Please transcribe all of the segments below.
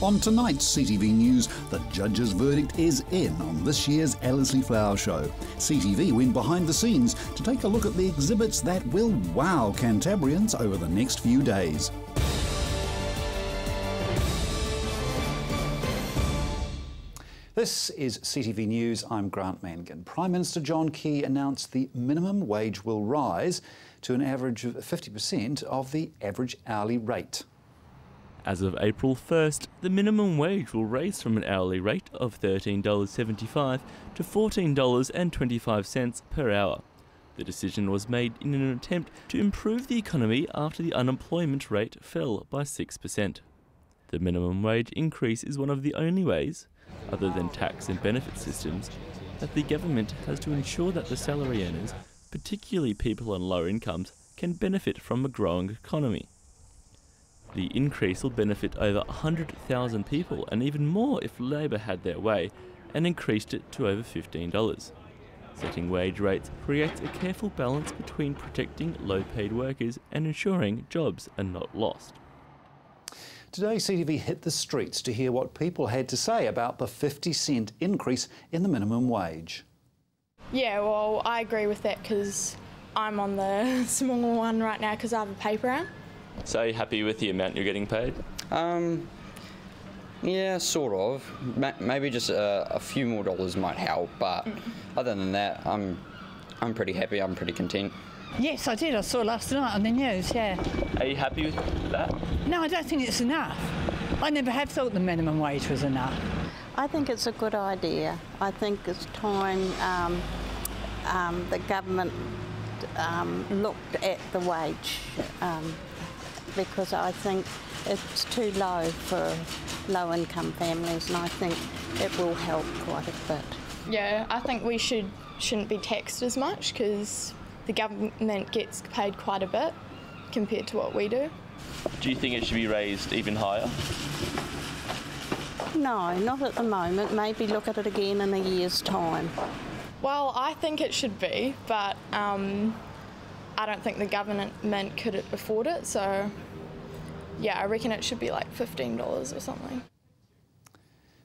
On tonight's CTV News, the judge's verdict is in on this year's Ellerslie Flower Show. CTV went behind the scenes to take a look at the exhibits that will wow Cantabrians over the next few days. This is CTV News. I'm Grant Mangan. Prime Minister John Key announced the minimum wage will rise to an average of 50% of the average hourly rate. As of April 1st, the minimum wage will raise from an hourly rate of $13.75 to $14.25 per hour. The decision was made in an attempt to improve the economy after the unemployment rate fell by 6%. The minimum wage increase is one of the only ways, other than tax and benefit systems, that the government has to ensure that the salary earners, particularly people on lower incomes, can benefit from a growing economy. The increase will benefit over 100,000 people and even more if Labor had their way and increased it to over $15. Setting wage rates creates a careful balance between protecting low-paid workers and ensuring jobs are not lost. Today, CTV hit the streets to hear what people had to say about the 50-cent increase in the minimum wage. Yeah, well, I agree with that because I'm on the smaller one right now because I have a paper round. So are you happy with the amount you're getting paid? Yeah, sort of. Maybe just a few more dollars might help, but other than that, I'm pretty happy. I'm pretty content. Yes, I did. I saw last night on the news, yeah. Are you happy with that? No, I don't think it's enough. I never have thought the minimum wage was enough. I think it's a good idea. I think it's time the government looked at the wage because I think it's too low for low-income families, and I think it will help quite a bit. Yeah, I think we shouldn't be taxed as much because the government gets paid quite a bit compared to what we do. Do you think it should be raised even higher? No, not at the moment. Maybe look at it again in a year's time. Well, I think it should be, but I don't think the government could afford it, so yeah, I reckon it should be like $15 or something.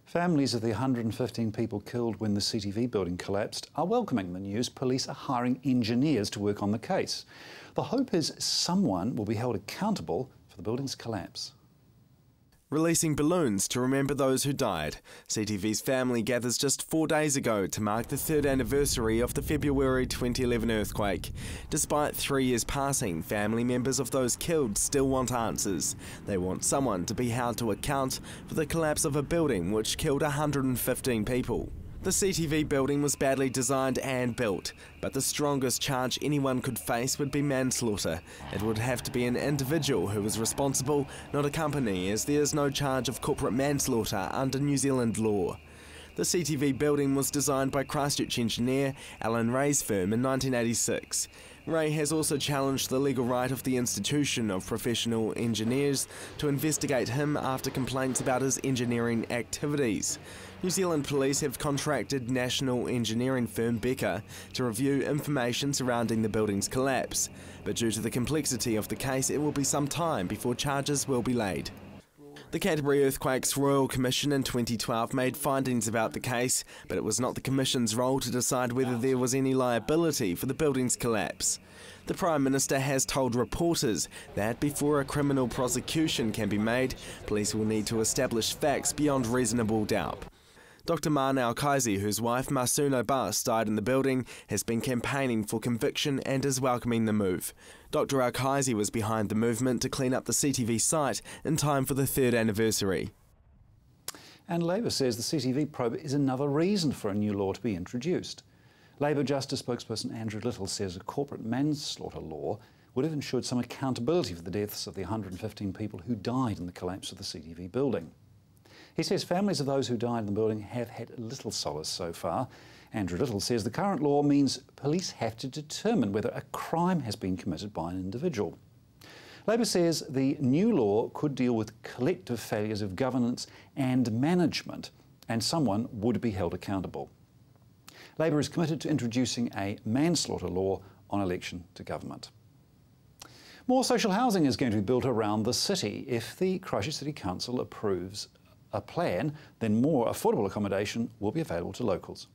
Families of the 115 people killed when the CTV building collapsed are welcoming the news police are hiring engineers to work on the case. The hope is someone will be held accountable for the building's collapse. Releasing balloons to remember those who died, CTV's family gathers just 4 days ago to mark the 3rd anniversary of the February 2011 earthquake. Despite 3 years passing, family members of those killed still want answers. They want someone to be held to account for the collapse of a building which killed 115 people. The CTV building was badly designed and built, but the strongest charge anyone could face would be manslaughter. It would have to be an individual who was responsible, not a company, as there is no charge of corporate manslaughter under New Zealand law. The CTV building was designed by Christchurch engineer Alan Ray's firm in 1986. Ray has also challenged the legal right of the Institution of Professional Engineers to investigate him after complaints about his engineering activities. New Zealand Police have contracted national engineering firm Becker to review information surrounding the building's collapse, but due to the complexity of the case, it will be some time before charges will be laid. The Canterbury Earthquakes Royal Commission in 2012 made findings about the case, but it was not the Commission's role to decide whether there was any liability for the building's collapse. The Prime Minister has told reporters that before a criminal prosecution can be made, police will need to establish facts beyond reasonable doubt. Dr. Mana Alkaisi, whose wife Masuno Bas died in the building, has been campaigning for conviction and is welcoming the move. Dr. Alkaisi was behind the movement to clean up the CTV site in time for the 3rd anniversary. And Labor says the CTV probe is another reason for a new law to be introduced. Labor Justice spokesperson Andrew Little says a corporate manslaughter law would have ensured some accountability for the deaths of the 115 people who died in the collapse of the CTV building. He says families of those who died in the building have had little solace so far. Andrew Little says the current law means police have to determine whether a crime has been committed by an individual. Labor says the new law could deal with collective failures of governance and management, and someone would be held accountable. Labor is committed to introducing a manslaughter law on election to government. More social housing is going to be built around the city if the Christchurch City Council approves a plan, then more affordable accommodation will be available to locals.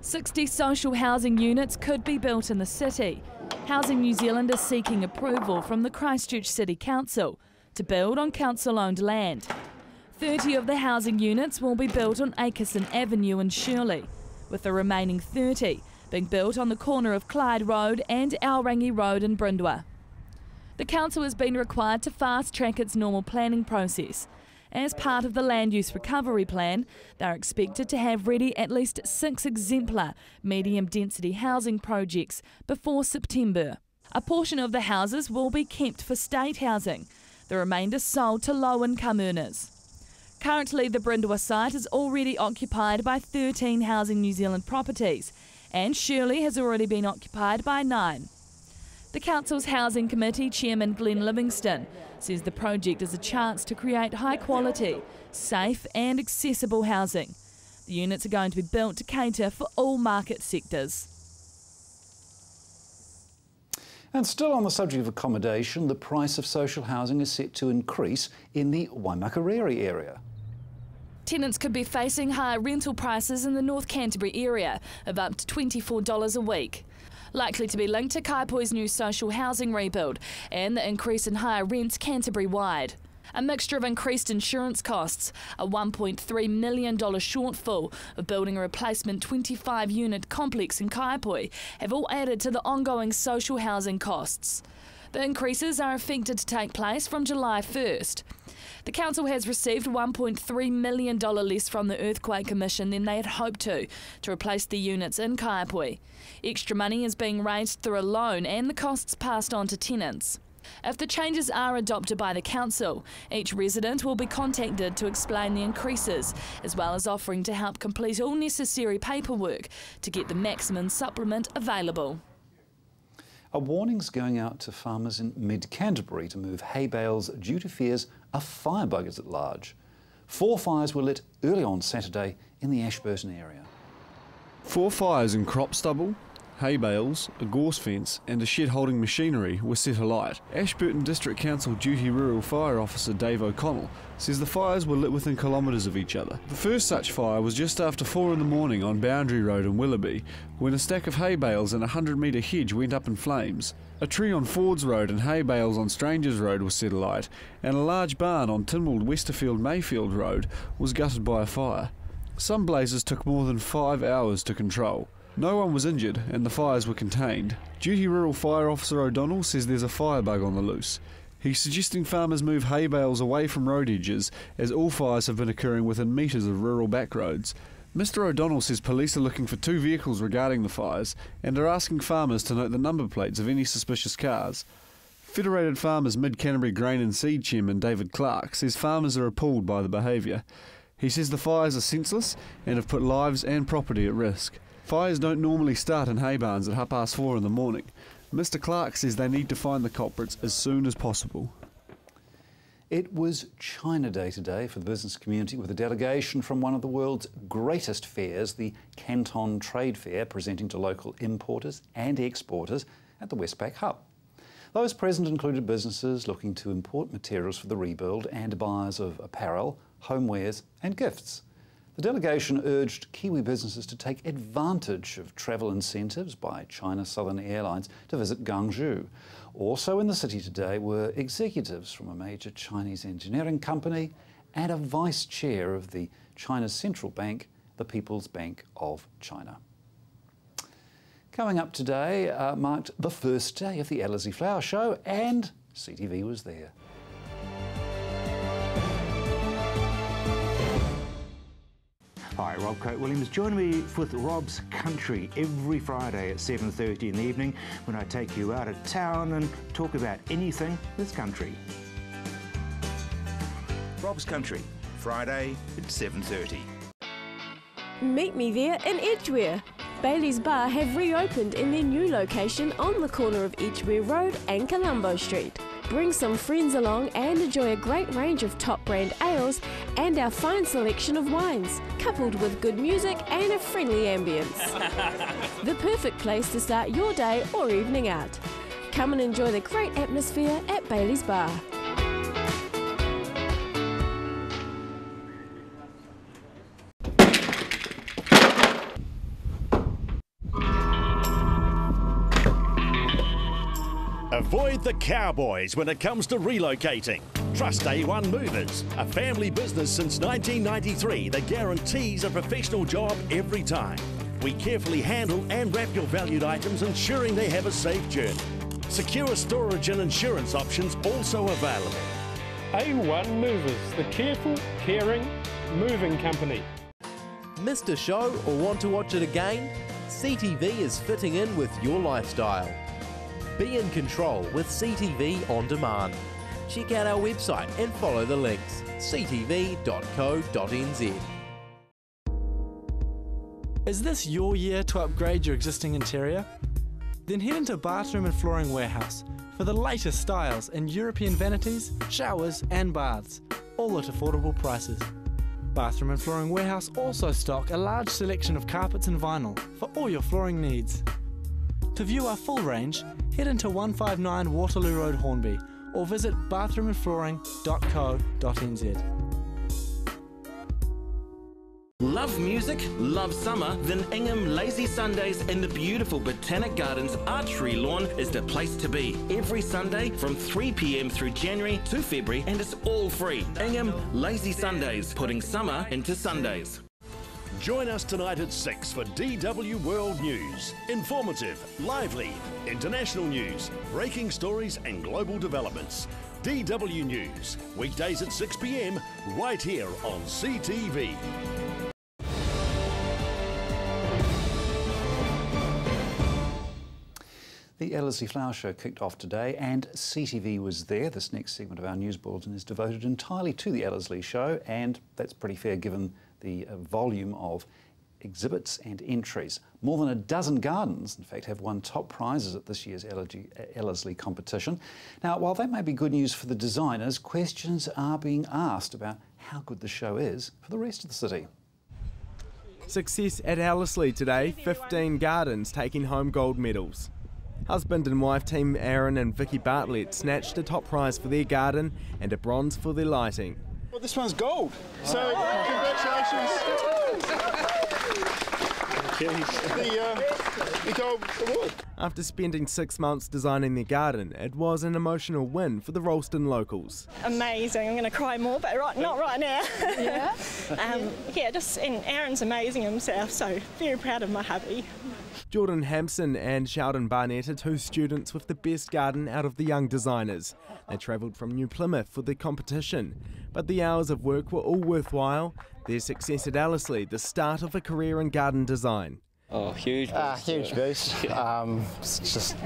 60 social housing units could be built in the city. Housing New Zealand is seeking approval from the Christchurch City Council to build on council-owned land. 30 of the housing units will be built on Akerson Avenue in Shirley, with the remaining 30 being built on the corner of Clyde Road and Aorangi Road in Brindwa. The council has been required to fast-track its normal planning process. As part of the Land Use Recovery Plan, they are expected to have ready at least 6 exemplar medium-density housing projects before September. A portion of the houses will be kept for state housing, the remainder sold to low-income earners. Currently, the Brindwa site is already occupied by 13 Housing New Zealand properties, and Shirley has already been occupied by 9. The Council's Housing Committee Chairman Glenn Livingston says the project is a chance to create high-quality, safe and accessible housing. The units are going to be built to cater for all market sectors. And still on the subject of accommodation, the price of social housing is set to increase in the Waimakariri area. Tenants could be facing higher rental prices in the North Canterbury area of up to $24 a week. Likely to be linked to Kaipoi's new social housing rebuild and the increase in higher rents Canterbury-wide. A mixture of increased insurance costs, a $1.3 million shortfall of building a replacement 25-unit complex in Kaipoi have all added to the ongoing social housing costs. The increases are expected to take place from July 1st. The council has received $1.3 million less from the Earthquake Commission than they had hoped to replace the units in Kaipoi. Extra money is being raised through a loan and the costs passed on to tenants. If the changes are adopted by the council, each resident will be contacted to explain the increases, as well as offering to help complete all necessary paperwork to get the maximum supplement available. A warning's going out to farmers in mid-Canterbury to move hay bales due to fears a firebug is at large. 4 fires were lit early on Saturday in the Ashburton area. 4 fires in crop stubble, hay bales, a gorse fence and a shed holding machinery were set alight. Ashburton District Council Duty Rural Fire Officer Dave O'Connell says the fires were lit within kilometres of each other. The first such fire was just after 4 in the morning on Boundary Road in Willoughby, when a stack of hay bales and a 100-metre hedge went up in flames. A tree on Fords Road and hay bales on Strangers Road was set alight, and a large barn on Tynwald Westerfield Mayfield Road was gutted by a fire. Some blazes took more than 5 hours to control. No one was injured and the fires were contained. Duty Rural Fire Officer O'Donnell says there's a firebug on the loose. He's suggesting farmers move hay bales away from road edges, as all fires have been occurring within metres of rural backroads. Mr O'Donnell says police are looking for 2 vehicles regarding the fires and are asking farmers to note the number plates of any suspicious cars. Federated Farmers Mid-Canterbury Grain and Seed Chairman David Clark says farmers are appalled by the behaviour. He says the fires are senseless and have put lives and property at risk. Fires don't normally start in hay barns at 4:30 in the morning. Mr Clark says they need to find the culprits as soon as possible. It was China Day today for the business community, with a delegation from one of the world's greatest fairs, the Canton Trade Fair, presenting to local importers and exporters at the Westpac Hub. Those present included businesses looking to import materials for the rebuild and buyers of apparel, homewares and gifts. The delegation urged Kiwi businesses to take advantage of travel incentives by China Southern Airlines to visit Guangzhou. Also in the city today were executives from a major Chinese engineering company and a vice chair of the China's central bank, the People's Bank of China. Coming up today marked the first day of the Ellerslie Flower Show, and CTV was there. Hi, Rob Coate-Williams. Join me with Rob's Country every Friday at 7:30 in the evening when I take you out of town and talk about anything this country. Rob's Country, Friday at 7:30. Meet me there in Edgware. Bailey's Bar have reopened in their new location on the corner of Edgware Road and Colombo Street. Bring some friends along and enjoy a great range of top brand ales and our fine selection of wines, coupled with good music and a friendly ambience. The perfect place to start your day or evening out. Come and enjoy the great atmosphere at Bailey's Bar. Avoid the cowboys when it comes to relocating. Trust A1 Movers, a family business since 1993 that guarantees a professional job every time. We carefully handle and wrap your valued items, ensuring they have a safe journey. Secure storage and insurance options also available. A1 Movers, the careful, caring, moving company. Missed a show or want to watch it again? CTV is fitting in with your lifestyle. Be in control with CTV On Demand. Check out our website and follow the links, ctv.co.nz. Is this your year to upgrade your existing interior? Then head into Bathroom and Flooring Warehouse for the latest styles in European vanities, showers and baths, all at affordable prices. Bathroom and Flooring Warehouse also stock a large selection of carpets and vinyl for all your flooring needs. To view our full range, head into 159 Waterloo Road, Hornby, or visit bathroomandflooring.co.nz. Love music, love summer? Then Ingham Lazy Sundays in the beautiful Botanic Gardens Archery Lawn is the place to be. Every Sunday from 3 p.m. through January to February, and it's all free. Ingham Lazy Sundays, putting summer into Sundays. Join us tonight at 6 for DW World News. Informative, lively, international news, breaking stories and global developments. DW News, weekdays at 6 p.m. right here on CTV. The Ellerslie Flower Show kicked off today and CTV was there. This next segment of our news bulletin is devoted entirely to the Ellerslie Show, and that's pretty fair given the volume of exhibits and entries. More than a dozen gardens, in fact, have won top prizes at this year's Ellerslie competition. Now, while that may be good news for the designers, questions are being asked about how good the show is for the rest of the city. Success at Ellerslie today, 15 gardens taking home gold medals. Husband and wife team Aaron and Vicky Bartlett snatched a top prize for their garden and a bronze for their lighting. Well, this one's gold, so congratulations. The gold award. After spending 6 months designing their garden, it was an emotional win for the Rollston locals. Amazing. I'm going to cry more, but not right now. Yeah? And Aaron's amazing himself, so very proud of my hubby. Jordan Hampson and Sheldon Barnett are two students with the best garden out of the young designers. They travelled from New Plymouth for the competition, but the hours of work were all worthwhile. Their success at Ellerslie, the start of a career in garden design. Oh, huge boost. Huge boost. Just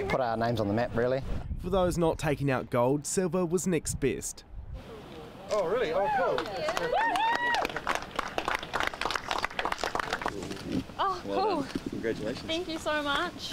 put our names on the map, really. For those not taking out gold, silver was next best. Oh, really? Oh, cool. Oh, cool. Well done. Congratulations. Thank you so much.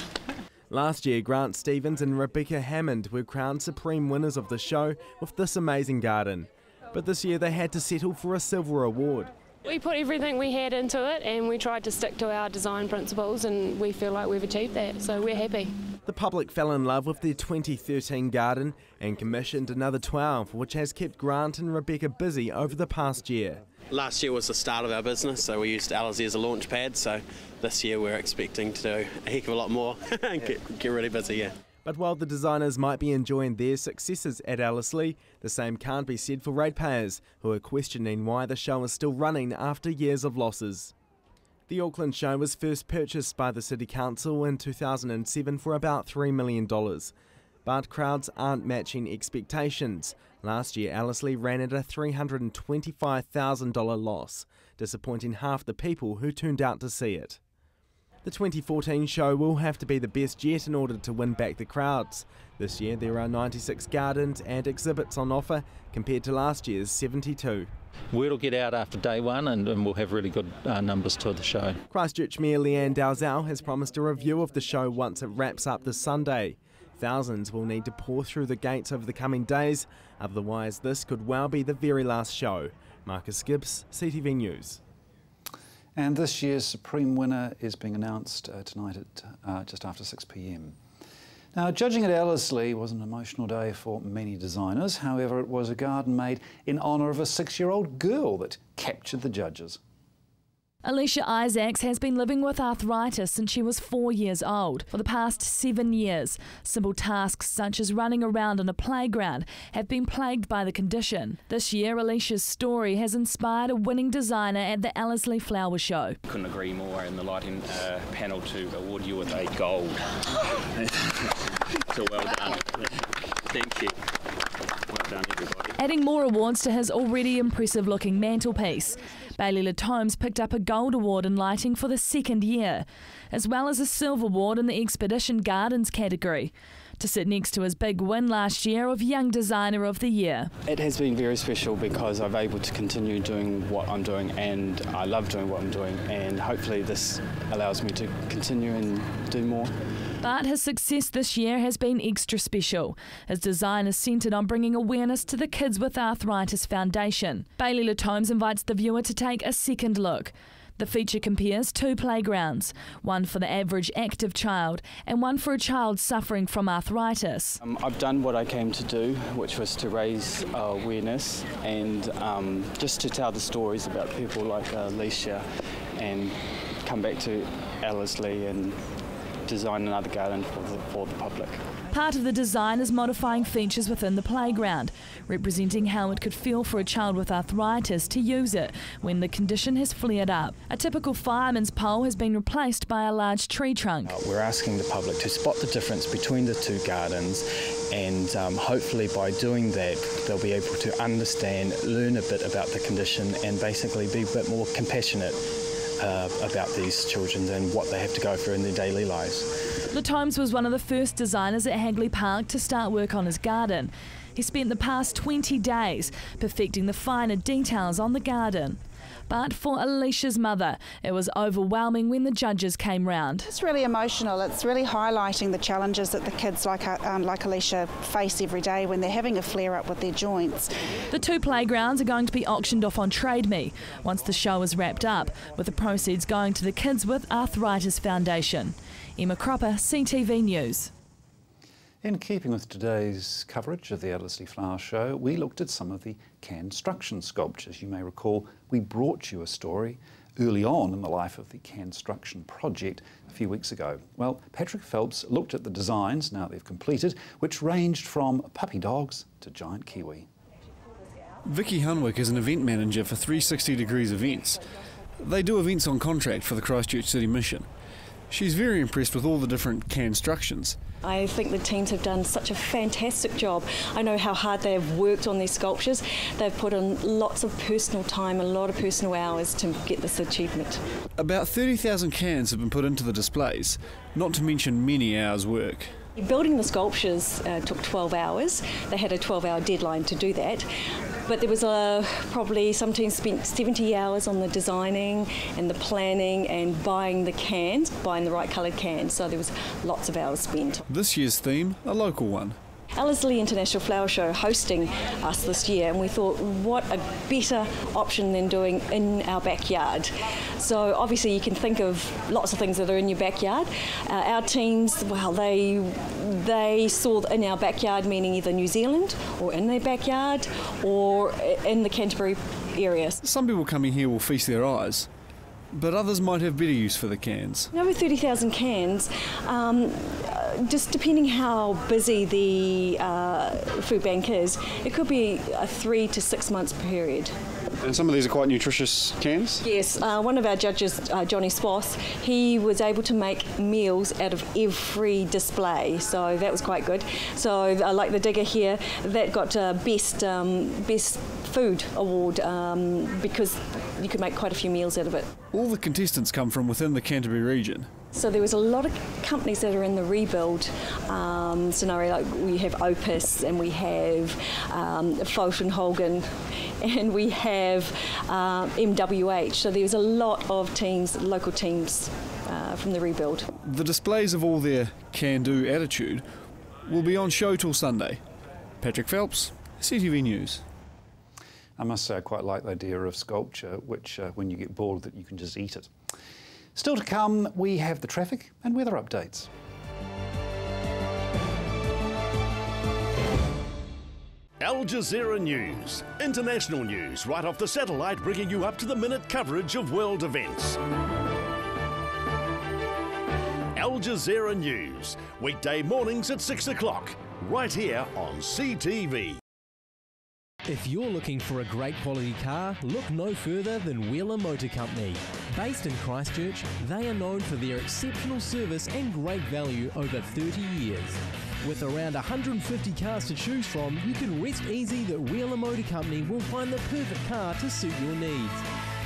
Last year, Grant Stevens and Rebecca Hammond were crowned supreme winners of the show with this amazing garden. But this year they had to settle for a silver award. We put everything we had into it and we tried to stick to our design principles, and we feel like we've achieved that, so we're happy. The public fell in love with their 2013 garden and commissioned another 12, which has kept Grant and Rebecca busy over the past year. Last year was the start of our business, so we used Ellerslie as a launch pad, so this year we're expecting to do a heck of a lot more and get really busy, yeah. But while the designers might be enjoying their successes at Ellerslie, the same can't be said for ratepayers, who are questioning why the show is still running after years of losses. The Auckland show was first purchased by the City Council in 2007 for about $3 million. But crowds aren't matching expectations. Last year, Ellerslie ran at a $325,000 loss, disappointing half the people who turned out to see it. The 2014 show will have to be the best yet in order to win back the crowds. This year there are 96 gardens and exhibits on offer compared to last year's 72. Word will get out after day one and we'll have really good numbers to the show. Christchurch Mayor Leanne Dalzell has promised a review of the show once it wraps up this Sunday. Thousands will need to pour through the gates over the coming days, otherwise this could well be the very last show. Marcus Gibbs, CTV News. And this year's Supreme winner is being announced tonight at just after 6 p.m. Now, judging at Ellerslie was an emotional day for many designers. However, it was a garden made in honour of a 6-year-old girl that captured the judges. Alicia Isaacs has been living with arthritis since she was 4 years old. For the past 7 years, simple tasks such as running around on a playground have been plagued by the condition. This year, Alicia's story has inspired a winning designer at the Ellerslie Flower Show. Couldn't agree more, and the lighting panel to award you with a gold. So well done. Thank you. Well done, everybody. Adding more awards to his already impressive-looking mantelpiece, Bailey Latomes picked up a gold award in lighting for the 2nd year, as well as a silver award in the Expedition Gardens category, to sit next to his big win last year of Young Designer of the Year. It has been very special because I've able to continue doing what I'm doing, and I love doing what I'm doing, and hopefully this allows me to continue and do more. But his success this year has been extra special. His design is centred on bringing awareness to the Kids with Arthritis Foundation. Bailey Latomes invites the viewer to take a second look. The feature compares 2 playgrounds, one for the average active child and one for a child suffering from arthritis. I've done what I came to do, which was to raise awareness and just to tell the stories about people like Alicia, and come back to Ellerslie and design another garden for the public. Part of the design is modifying features within the playground, representing how it could feel for a child with arthritis to use it when the condition has flared up. A typical fireman's pole has been replaced by a large tree trunk. We're asking the public to spot the difference between the 2 gardens, and hopefully by doing that they'll be able to understand, learn a bit about the condition, and basically be a bit more compassionate about these children and what they have to go through in their daily lives. Latomes was one of the first designers at Hagley Park to start work on his garden. He spent the past 20 days perfecting the finer details on the garden. But for Alicia's mother, it was overwhelming when the judges came round. It's really emotional. It's really highlighting the challenges that the kids like Alicia face every day when they're having a flare-up with their joints. The 2 playgrounds are going to be auctioned off on Trade Me once the show is wrapped up, with the proceeds going to the Kids with Arthritis Foundation. Emma Cropper, CTV News. In keeping with today's coverage of the Ellerslie Flower Show, we looked at some of the construction sculptures. You may recall we brought you a story early on in the life of the construction project a few weeks ago. Well, Patrick Phelps looked at the designs, now they've completed, which ranged from puppy dogs to giant kiwi. Vicky Hunwick is an event manager for 360 Degrees Events. They do events on contract for the Christchurch City Mission. She's very impressed with all the different constructions. I think the teams have done such a fantastic job. I know how hard they have worked on these sculptures. They've put in lots of personal time, a lot of personal hours to get this achievement. About 30,000 cans have been put into the displays, not to mention many hours' work. Building the sculptures took 12 hours. They had a 12-hour deadline to do that. But there was probably some teams spent 70 hours on the designing and the planning and buying the cans, buying the right coloured cans. So there was lots of hours spent. This year's theme, a local one. Ellerslie International Flower Show hosting us this year, and we thought what a better option than doing in our backyard. So obviously you can think of lots of things that are in your backyard. Our teams, well, they saw in our backyard meaning either New Zealand or in their backyard or in the Canterbury area. Some people coming here will feast their eyes, but others might have better use for the cans. Over 30,000 cans, just depending how busy the food bank is, it could be a 3 to 6 months period. And some of these are quite nutritious cans? Yes, one of our judges, Johnny Swoss, he was able to make meals out of every display, so that was quite good. So like the digger here, that got best food award because you could make quite a few meals out of it. All the contestants come from within the Canterbury region. So there was a lot of companies that are in the rebuild scenario, like we have Opus and we have Fulton Hogan and we have MWH. So there's a lot of teams, local teams from the rebuild. The displays of all their can-do attitude will be on show till Sunday. Patrick Phelps, CTV News. I must say I quite like the idea of sculpture, which when you get bored with it you can just eat it. Still to come, we have the traffic and weather updates. Al Jazeera News. International news right off the satellite, bringing you up-to-the-minute coverage of world events. Al Jazeera News. Weekday mornings at 6 o'clock. Right here on CTV. If you're looking for a great quality car, look no further than Wheeler Motor Company. Based in Christchurch, they are known for their exceptional service and great value over 30 years. With around 150 cars to choose from, you can rest easy that Wheeler Motor Company will find the perfect car to suit your needs.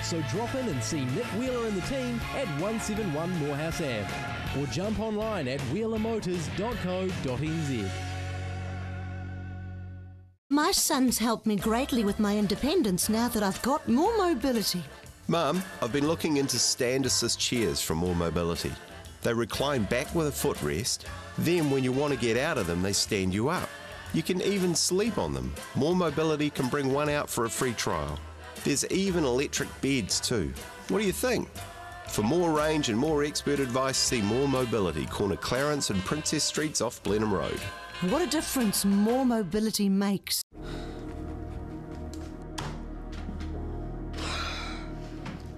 So drop in and see Nick Wheeler and the team at 171 Morehouse Ave, or jump online at wheelermotors.co.nz. My son's helped me greatly with my independence now that I've got more mobility. Mum, I've been looking into stand assist chairs from More Mobility. They recline back with a footrest, then when you want to get out of them, they stand you up. You can even sleep on them. More Mobility can bring one out for a free trial. There's even electric beds too. What do you think? For more range and more expert advice, see More Mobility, corner Clarence and Princess Streets off Blenheim Road. What a difference more mobility makes.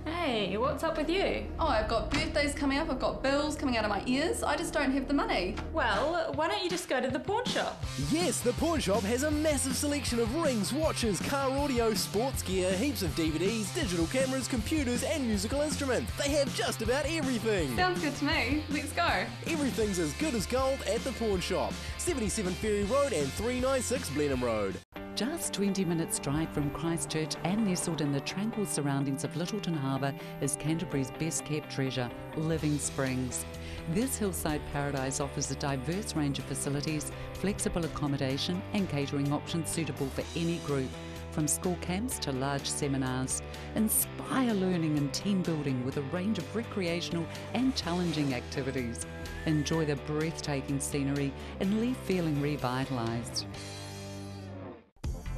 Hey, what's up with you? Oh, I've got birthdays coming up, I've got bills coming out of my ears, I just don't have the money. Well, why don't you just go to the pawn shop? Yes, the pawn shop has a massive selection of rings, watches, car audio, sports gear, heaps of DVDs, digital cameras, computers and musical instruments. They have just about everything. Sounds good to me. Let's go. Everything's as good as gold at the pawn shop. 77 Ferry Road and 396 Blenheim Road. Just 20 minutes drive from Christchurch and nestled in the tranquil surroundings of Littleton Harbour is Canterbury's best kept treasure, Living Springs. This hillside paradise offers a diverse range of facilities, flexible accommodation and catering options suitable for any group, from school camps to large seminars. Inspire learning and team building with a range of recreational and challenging activities. Enjoy the breathtaking scenery and leave feeling revitalised.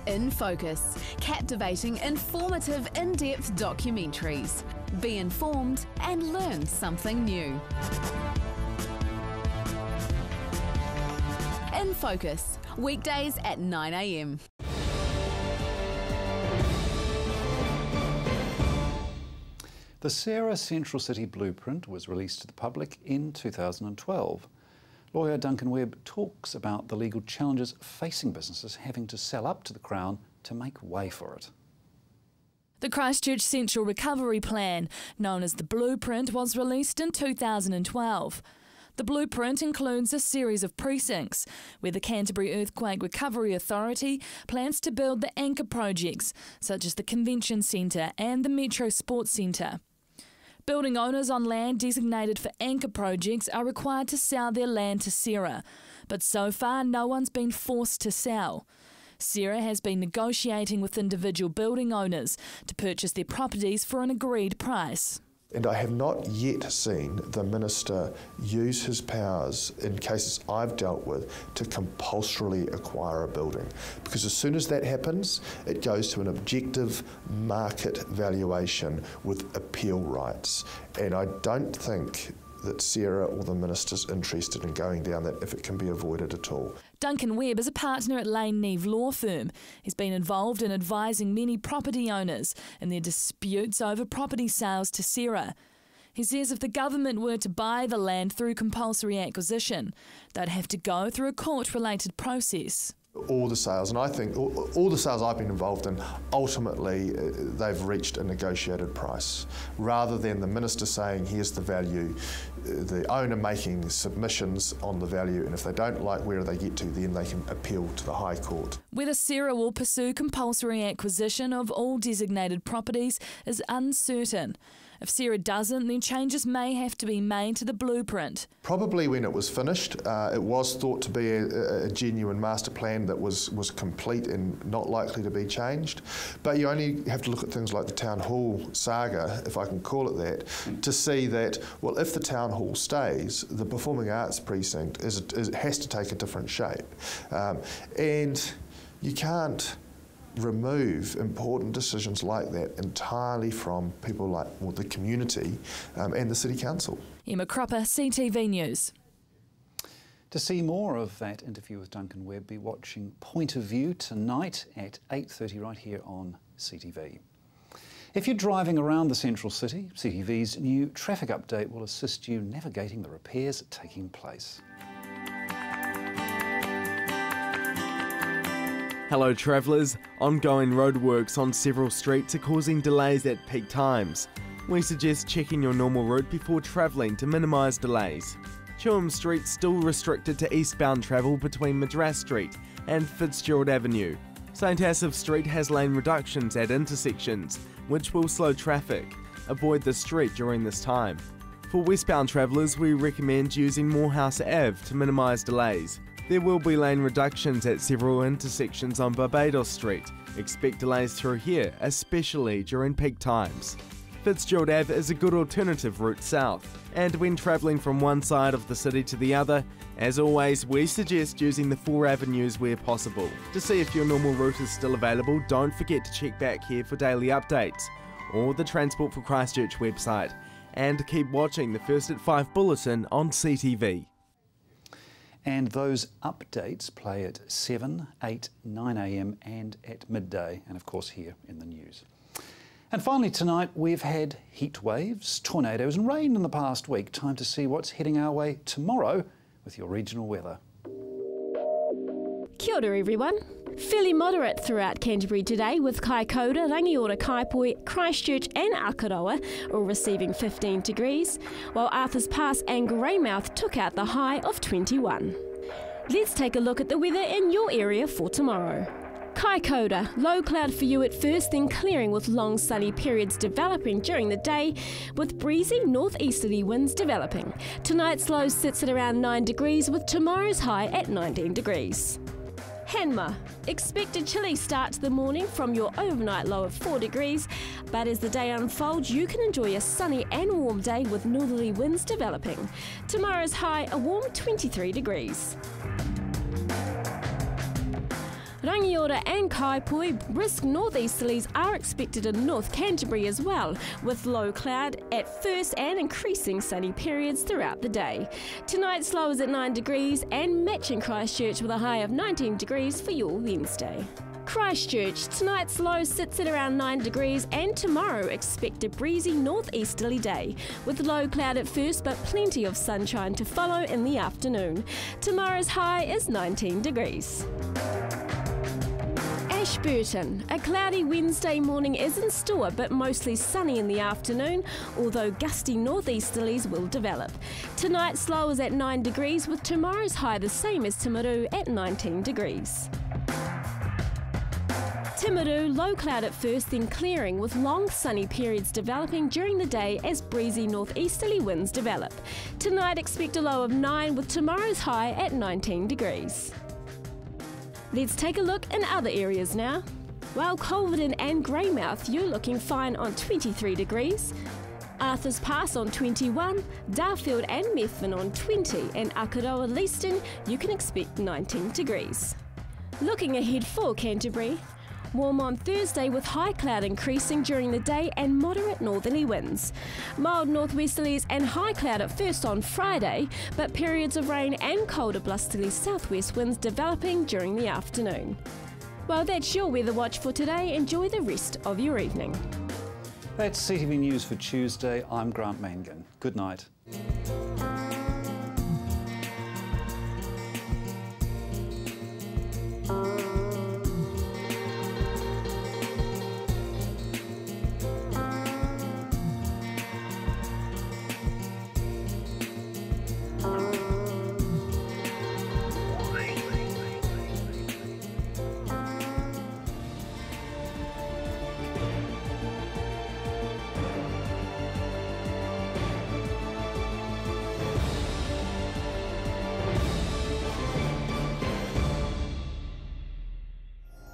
In Focus, captivating, informative, in-depth documentaries. Be informed and learn something new. In Focus, weekdays at 9 a.m. The Sarah Central City Blueprint was released to the public in 2012. Lawyer Duncan Webb talks about the legal challenges facing businesses having to sell up to the Crown to make way for it. The Christchurch Central Recovery Plan, known as the Blueprint, was released in 2012. The Blueprint includes a series of precincts where the Canterbury Earthquake Recovery Authority plans to build the anchor projects, such as the Convention Centre and the Metro Sports Centre. Building owners on land designated for anchor projects are required to sell their land to Sarah, but so far no one's been forced to sell. Sarah has been negotiating with individual building owners to purchase their properties for an agreed price. And I have not yet seen the Minister use his powers in cases I've dealt with to compulsorily acquire a building. Because as soon as that happens, it goes to an objective market valuation with appeal rights. And I don't think that Sarah or the Minister's interested in going down that if it can be avoided at all. Duncan Webb is a partner at Lane Neve Law Firm. He's been involved in advising many property owners in their disputes over property sales to Sarah. He says if the government were to buy the land through compulsory acquisition, they'd have to go through a court-related process. All the sales, and I think all the sales I've been involved in, ultimately they've reached a negotiated price. Rather than the Minister saying, here's the value, the owner making submissions on the value, and if they don't like where they get to, then they can appeal to the High Court. Whether Sarah will pursue compulsory acquisition of all designated properties is uncertain. If Sarah doesn't, then changes may have to be made to the blueprint. Probably when it was finished, it was thought to be a genuine master plan that was complete and not likely to be changed. But you only have to look at things like the Town Hall saga, if I can call it that, to see that, well, if the Town Hall stays, the Performing Arts Precinct has to take a different shape. And you can't remove important decisions like that entirely from people like the community and the City Council. Emma Cropper, CTV News. To see more of that interview with Duncan Webb, be watching Point of View tonight at 8:30 right here on CTV. If you're driving around the central city, CTV's new traffic update will assist you navigating the repairs taking place. Hello travellers, ongoing roadworks on several streets are causing delays at peak times. We suggest checking your normal route before travelling to minimise delays. Chewham Street's still restricted to eastbound travel between Madras Street and Fitzgerald Avenue. St Asaph Street has lane reductions at intersections, which will slow traffic. Avoid the street during this time. For westbound travellers, we recommend using Morehouse Ave to minimise delays. There will be lane reductions at several intersections on Barbados Street. Expect delays through here, especially during peak times. Fitzgerald Ave is a good alternative route south, and when travelling from one side of the city to the other, as always, we suggest using the 4 avenues where possible. To see if your normal route is still available, don't forget to check back here for daily updates, or the Transport for Christchurch website, and keep watching the First at 5 bulletin on CTV. And those updates play at 7, 8, 9 a.m. and at midday, and of course here in the news. And finally tonight we've had heat waves, tornadoes and rain in the past week. Time to see what's heading our way tomorrow with your regional weather. Kia ora everyone. Fairly moderate throughout Canterbury today, with Kaikoura, Rangiora, Kaipoi, Christchurch and Akaroa all receiving 15 degrees, while Arthur's Pass and Greymouth took out the high of 21. Let's take a look at the weather in your area for tomorrow. Kaikoura, low cloud for you at first, then clearing with long sunny periods developing during the day, with breezy northeasterly winds developing. Tonight's low sits at around 9 degrees, with tomorrow's high at 19 degrees. Hanma, expect a chilly start to the morning from your overnight low of 4 degrees, but as the day unfolds you can enjoy a sunny and warm day with northerly winds developing. Tomorrow's high a warm 23 degrees. Rangiora and Kaipoi, brisk northeasterlies are expected in North Canterbury as well, with low cloud at first and increasing sunny periods throughout the day. Tonight's low is at 9 degrees and matching Christchurch with a high of 19 degrees for your Wednesday. Christchurch, tonight's low sits at around 9 degrees and tomorrow expect a breezy northeasterly day, with low cloud at first but plenty of sunshine to follow in the afternoon. Tomorrow's high is 19 degrees. Ashburton, a cloudy Wednesday morning is in store but mostly sunny in the afternoon, although gusty northeasterlies will develop. Tonight's low is at 9 degrees with tomorrow's high the same as Timaru at 19 degrees. Timaru, low cloud at first then clearing with long sunny periods developing during the day as breezy northeasterly winds develop. Tonight expect a low of 9 with tomorrow's high at 19 degrees. Let's take a look in other areas now. While Culverden and Greymouth, you're looking fine on 23 degrees. Arthur's Pass on 21, Darfield and Methven on 20, and Akaroa Leaston, you can expect 19 degrees. Looking ahead for Canterbury, warm on Thursday with high cloud increasing during the day and moderate northerly winds. Mild northwesterlies and high cloud at first on Friday, but periods of rain and colder blusterly southwest winds developing during the afternoon. Well, that's your weather watch for today. Enjoy the rest of your evening. That's CTV News for Tuesday. I'm Grant Mangan. Good night.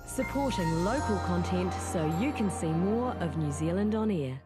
Supporting local content so you can see more of New Zealand on air.